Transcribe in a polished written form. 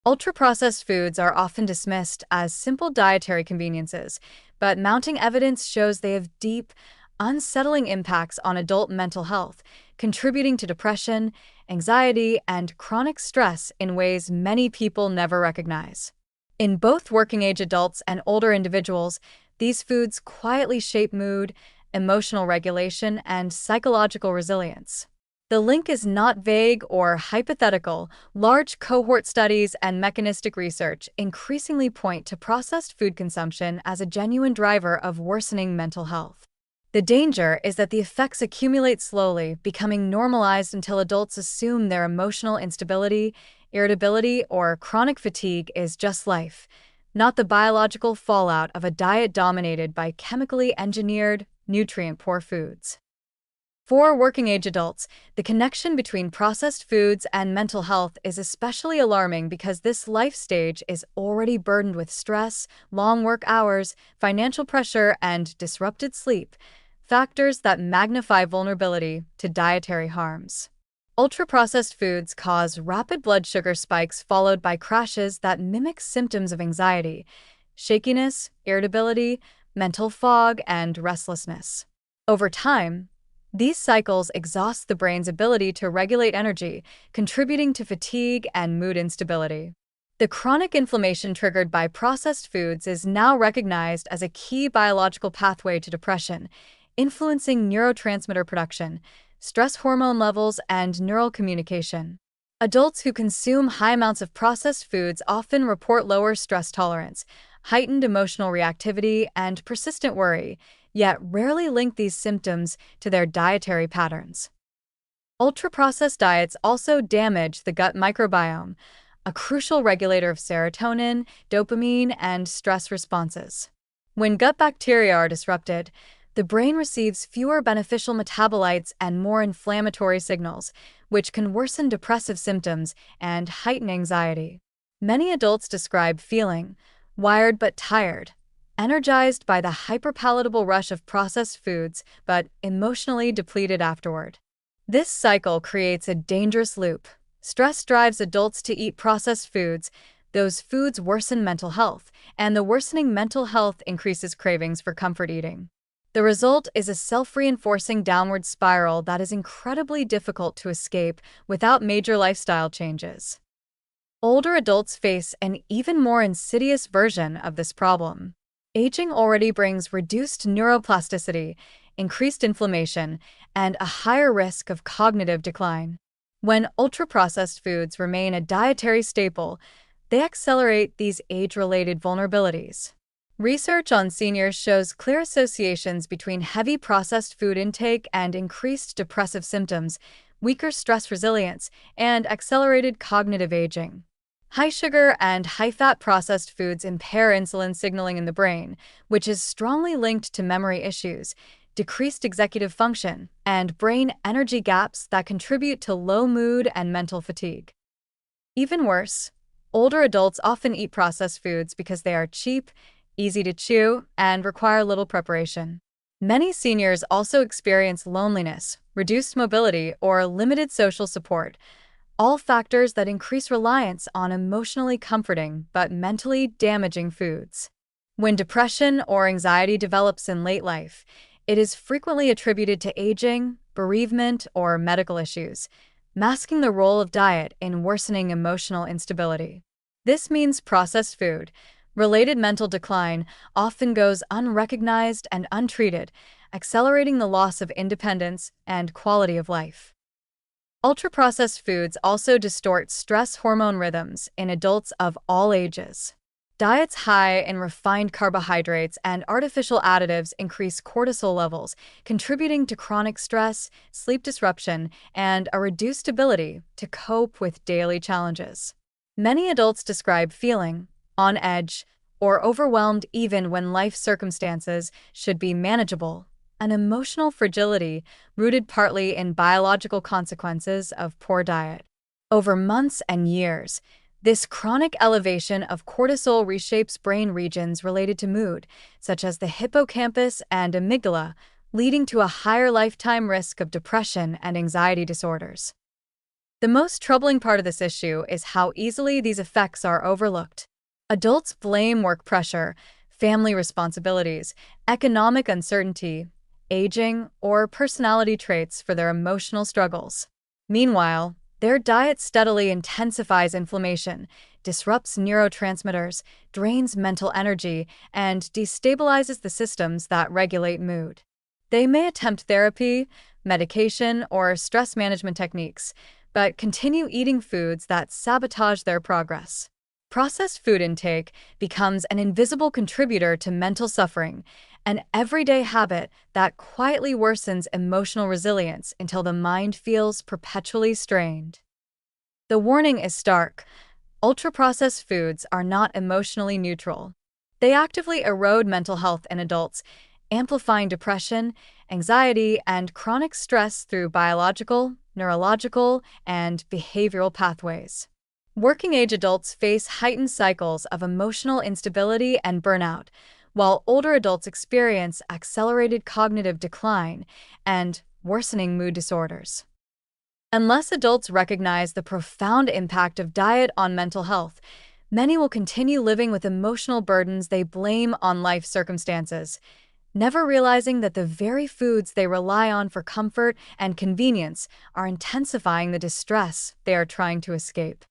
Ultra-processed foods are often dismissed as simple dietary conveniences, but mounting evidence shows they have deep, unsettling impacts on adult mental health, contributing to depression, anxiety, and chronic stress in ways many people never recognize. In both working-age adults and older individuals, these foods quietly shape mood, emotional regulation, and psychological resilience. The link is not vague or hypothetical. Large cohort studies and mechanistic research increasingly point to processed food consumption as a genuine driver of worsening mental health. The danger is that the effects accumulate slowly, becoming normalized until adults assume their emotional instability, irritability, or chronic fatigue is just life, not the biological fallout of a diet dominated by chemically engineered, nutrient-poor foods. For working-age adults, the connection between processed foods and mental health is especially alarming because this life stage is already burdened with stress, long work hours, financial pressure, and disrupted sleep, factors that magnify vulnerability to dietary harms. Ultra-processed foods cause rapid blood sugar spikes followed by crashes that mimic symptoms of anxiety, shakiness, irritability, mental fog, and restlessness. Over time, these cycles exhaust the brain's ability to regulate energy, contributing to fatigue and mood instability. The chronic inflammation triggered by processed foods is now recognized as a key biological pathway to depression, influencing neurotransmitter production, stress hormone levels, and neural communication. Adults who consume high amounts of processed foods often report lower stress tolerance, heightened emotional reactivity, and persistent worry, yet rarely link these symptoms to their dietary patterns. Ultra-processed diets also damage the gut microbiome, a crucial regulator of serotonin, dopamine, and stress responses. When gut bacteria are disrupted, the brain receives fewer beneficial metabolites and more inflammatory signals, which can worsen depressive symptoms and heighten anxiety. Many adults describe feeling wired but tired, energized by the hyperpalatable rush of processed foods, but emotionally depleted afterward. This cycle creates a dangerous loop. Stress drives adults to eat processed foods, those foods worsen mental health, and the worsening mental health increases cravings for comfort eating. The result is a self-reinforcing downward spiral that is incredibly difficult to escape without major lifestyle changes. Older adults face an even more insidious version of this problem. Aging already brings reduced neuroplasticity, increased inflammation, and a higher risk of cognitive decline. When ultra-processed foods remain a dietary staple, they accelerate these age-related vulnerabilities. Research on seniors shows clear associations between heavy processed food intake and increased depressive symptoms, weaker stress resilience, and accelerated cognitive aging. High-sugar and high-fat processed foods impair insulin signaling in the brain, which is strongly linked to memory issues, decreased executive function, and brain energy gaps that contribute to low mood and mental fatigue. Even worse, older adults often eat processed foods because they are cheap, easy to chew, and require little preparation. Many seniors also experience loneliness, reduced mobility, or limited social support, all factors that increase reliance on emotionally comforting but mentally damaging foods. When depression or anxiety develops in late life, it is frequently attributed to aging, bereavement, or medical issues, masking the role of diet in worsening emotional instability. This means processed food related mental decline often goes unrecognized and untreated, accelerating the loss of independence and quality of life. Ultra-processed foods also distort stress hormone rhythms in adults of all ages. Diets high in refined carbohydrates and artificial additives increase cortisol levels, contributing to chronic stress, sleep disruption, and a reduced ability to cope with daily challenges. Many adults describe feeling on edge or overwhelmed even when life circumstances should be manageable, an emotional fragility rooted partly in biological consequences of poor diet. Over months and years, this chronic elevation of cortisol reshapes brain regions related to mood, such as the hippocampus and amygdala, leading to a higher lifetime risk of depression and anxiety disorders. The most troubling part of this issue is how easily these effects are overlooked. Adults blame work pressure, family responsibilities, economic uncertainty, aging, or personality traits for their emotional struggles. Meanwhile, their diet steadily intensifies inflammation, disrupts neurotransmitters, drains mental energy, and destabilizes the systems that regulate mood. They may attempt therapy, medication, or stress management techniques, but continue eating foods that sabotage their progress. Processed food intake becomes an invisible contributor to mental suffering, an everyday habit that quietly worsens emotional resilience until the mind feels perpetually strained. The warning is stark. Ultra-processed foods are not emotionally neutral. They actively erode mental health in adults, amplifying depression, anxiety, and chronic stress through biological, neurological, and behavioral pathways. Working-age adults face heightened cycles of emotional instability and burnout, while older adults experience accelerated cognitive decline and worsening mood disorders. Unless adults recognize the profound impact of diet on mental health, many will continue living with emotional burdens they blame on life circumstances, never realizing that the very foods they rely on for comfort and convenience are intensifying the distress they are trying to escape.